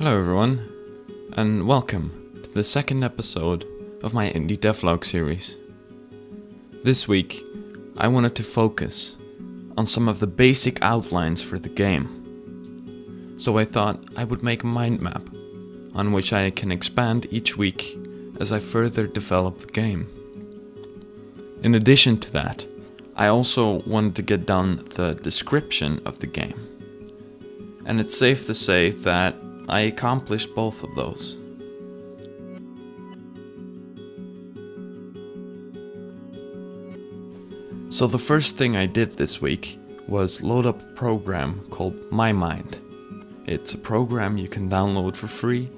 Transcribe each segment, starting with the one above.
Hello everyone, and welcome to the second episode of my Indie Devlog series. This week, I wanted to focus on some of the basic outlines for the game. So I thought I would make a mind map on which I can expand each week as I further develop the game. In addition to that, I also wanted to get done the description of the game. And it's safe to say that I accomplished both of those. So the first thing I did this week was load up a program called My Mind. It's a program you can download for free,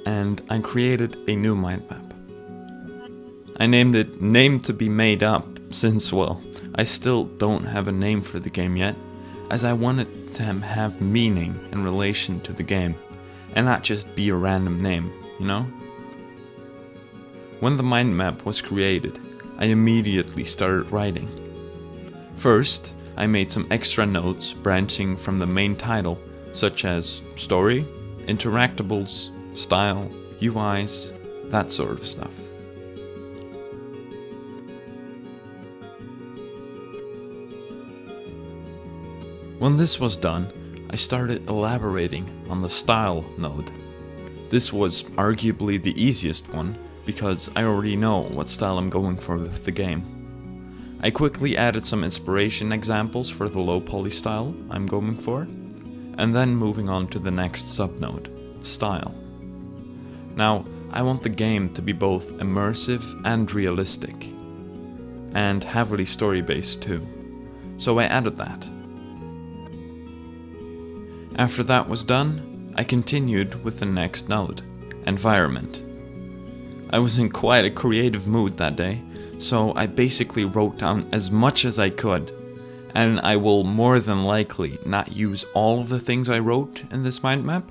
and I created a new mind map. I named it Name to be Made Up since, well, I still don't have a name for the game yet, as I wanted to have meaning in relation to the game, and not just be a random name, you know? When the mind map was created, I immediately started writing. First, I made some extra notes branching from the main title, such as story, interactables, style, UIs, that sort of stuff. When this was done, I started elaborating on the style node. This was arguably the easiest one, because I already know what style I'm going for with the game. I quickly added some inspiration examples for the low poly style I'm going for, and then moving on to the next subnode, style. Now, I want the game to be both immersive and realistic, and heavily story-based too, so I added that. After that was done, I continued with the next node, environment. I was in quite a creative mood that day, so I basically wrote down as much as I could, and I will more than likely not use all of the things I wrote in this mind map,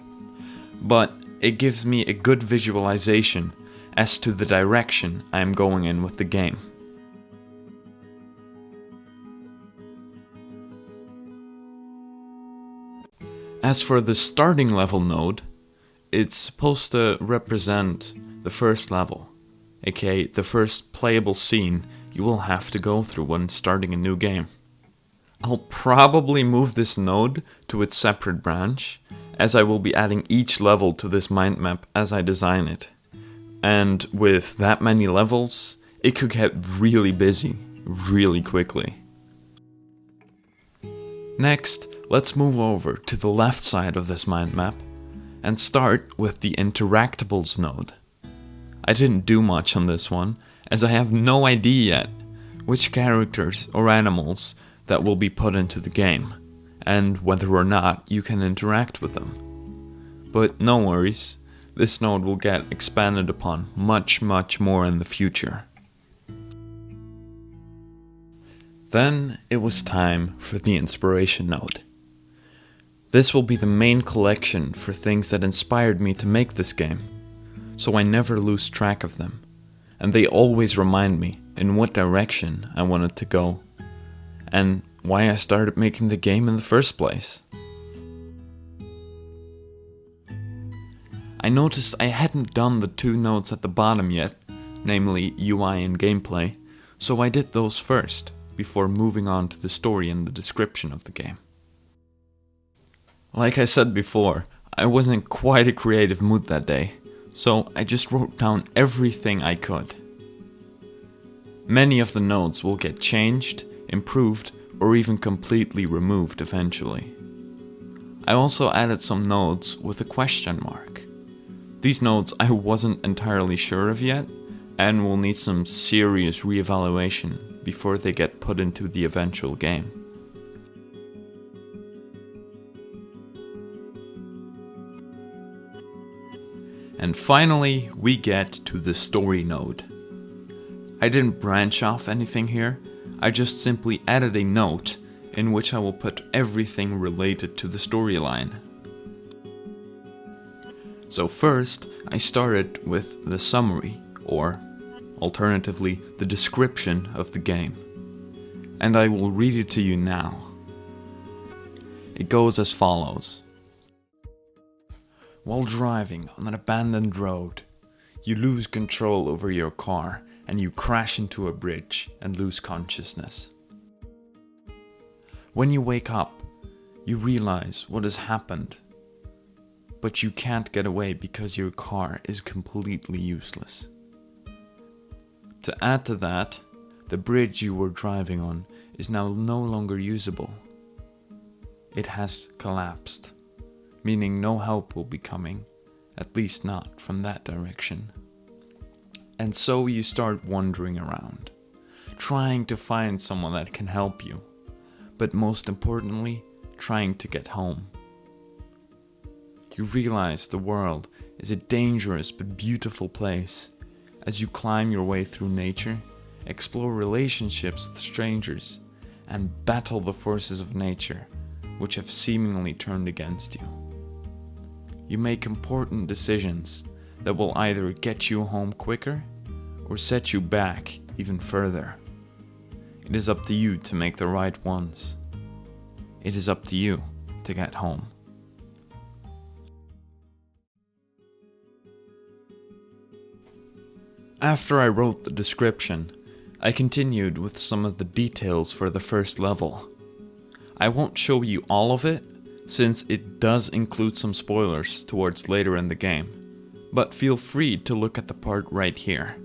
but it gives me a good visualization as to the direction I am going in with the game. As for the starting level node, it's supposed to represent the first level, aka the first playable scene you will have to go through when starting a new game. I'll probably move this node to its separate branch, as I will be adding each level to this mind map as I design it. And with that many levels, it could get really busy really quickly. Next, let's move over to the left side of this mind map and start with the interactables node. I didn't do much on this one, as I have no idea yet which characters or animals that will be put into the game, and whether or not you can interact with them. But no worries, this node will get expanded upon much more in the future. Then it was time for the inspiration node. This will be the main collection for things that inspired me to make this game, so I never lose track of them, and they always remind me in what direction I wanted to go, and why I started making the game in the first place. I noticed I hadn't done the two nodes at the bottom yet, namely UI and gameplay, so I did those first, before moving on to the story and the description of the game. Like I said before, I was in quite a creative mood that day, so I just wrote down everything I could. Many of the nodes will get changed, improved, or even completely removed eventually. I also added some nodes with a question mark. These nodes I wasn't entirely sure of yet, and will need some serious reevaluation before they get put into the eventual game. And finally, we get to the story node. I didn't branch off anything here, I just simply added a note in which I will put everything related to the storyline. So first, I started with the summary, or alternatively, the description of the game. And I will read it to you now. It goes as follows. While driving on an abandoned road, you lose control over your car and you crash into a bridge and lose consciousness. When you wake up, you realize what has happened, but you can't get away because your car is completely useless. To add to that, the bridge you were driving on is now no longer usable. It has collapsed, meaning no help will be coming, at least not from that direction. And so you start wandering around, trying to find someone that can help you, but most importantly, trying to get home. You realize the world is a dangerous but beautiful place as you climb your way through nature, explore relationships with strangers, and battle the forces of nature which have seemingly turned against you. You make important decisions that will either get you home quicker or set you back even further. It is up to you to make the right ones. It is up to you to get home. After I wrote the description, I continued with some of the details for the first level. I won't show you all of it, since it does include some spoilers towards later in the game, but feel free to look at the part right here.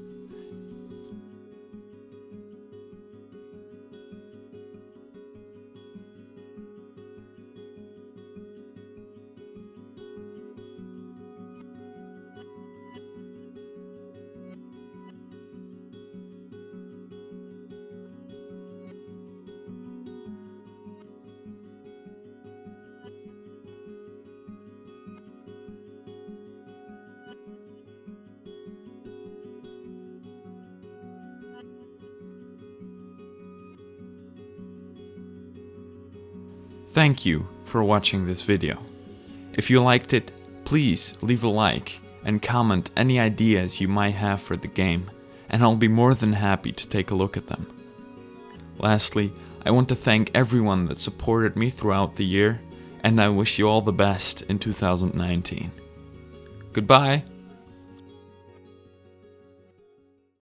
Thank you for watching this video. If you liked it, please leave a like and comment any ideas you might have for the game, and I'll be more than happy to take a look at them. Lastly, I want to thank everyone that supported me throughout the year, and I wish you all the best in 2019. Goodbye!